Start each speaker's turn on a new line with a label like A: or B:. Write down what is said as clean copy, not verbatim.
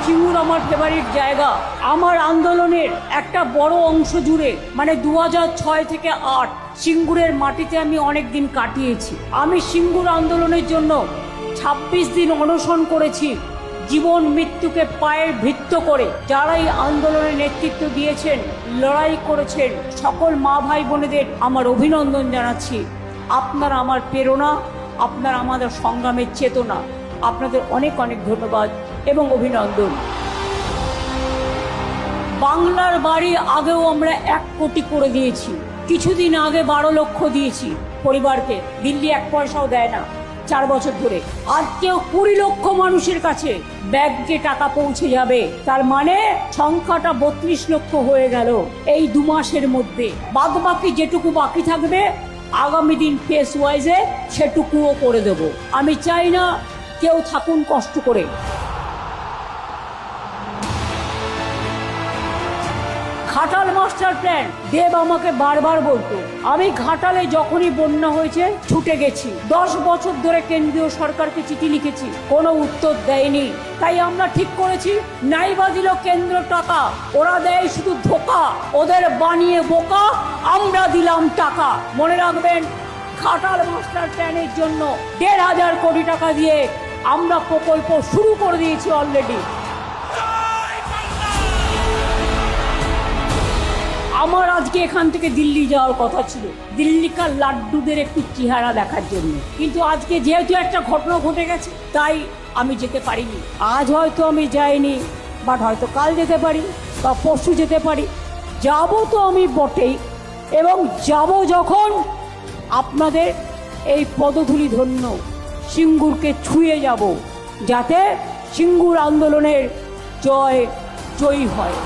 A: সিঙ্গুর আমার ফেভারিট জায়গা। আমার আন্দোলনের একটা বড় অংশ জুড়ে মানে 2006 থেকে 8 সিঙ্গুরের মাটিতে আমি অনেক দিন কাটিয়েছি। আমি সিঙ্গুর আন্দোলনের জন্য 26 দিন অনশন করেছি, জীবন মৃত্যুকে পায়ের ভৃত্য করে। যারা এই আন্দোলনের নেতৃত্ব দিয়েছেন, লড়াই করেছেন, সকল মা ভাই বোনেদের আমার অভিনন্দন জানাচ্ছি। আপনারা আমার প্রেরণা, আপনারা আমাদের সংগ্রামের চেতনা। আপনাদের অনেক অনেক ধন্যবাদ এবং অভিনন্দন। বাংলার বাড়ি আগেও আমরা 1 কোটি করে দিয়েছি, কিছুদিন আগে 12 লক্ষ দিয়েছি পরিবারকে। দিল্লি 1 পয়সাও দেয় না 4 বছর ধরে। আজকেও 20 লক্ষ মানুষের কাছে ব্যাংকে টাকা পৌঁছে যাবে। তার মানে সংখ্যাটা 32 লক্ষ হয়ে গেল এই 2 মাসের মধ্যে। বাদ বাকি যেটুকু বাকি থাকবে আগামী দিন ফেস ওয়াইজে সেটুকুও করে দেব। আমি চাই না কেউ থাকুন কষ্ট করে। ঘাটাল মাস্টার প্ল্যান দেব আমাকে বারবার বলতো। আমি ঘাটালে যখনই বন্যা হয়েছে ছুটে গেছি। 10 বছর ধরে কেন্দ্রীয় সরকারকে চিঠি লিখেছি, কোনো উত্তর দেয়নি। তাই আমরা ঠিক করেছি, নাইবা দিল কেন্দ্র টাকা, ওরা দেয় শুধু ধোকা, ওদের বানিয়ে বোকা, আমরা দিলাম টাকা। মনে রাখবেন, ঘাটাল মাস্টার প্ল্যানের জন্য 1,500 কোটি টাকা দিয়ে আমরা প্রকল্প শুরু করে দিয়েছি অলরেডি। আমার আজকে এখান থেকে দিল্লি যাওয়ার কথা ছিল, দিল্লিকার লাড্ডুদের একটু চেহারা দেখার জন্য, কিন্তু আজকে যেহেতু একটা ঘটনা ঘটে গেছে তাই আমি যেতে পারিনি। আজ হয়তো আমি যাইনি, বাট হয়তো কাল যেতে পারি বা পরশু যেতে পারি। যাবো তো আমি বটেই, এবং যাব যখন আপনাদের এই পদধূলি ধন্য সিঙ্গুরকে ছুঁয়ে যাব, যাতে সিঙ্গুর আন্দোলনের জয়ী হয়।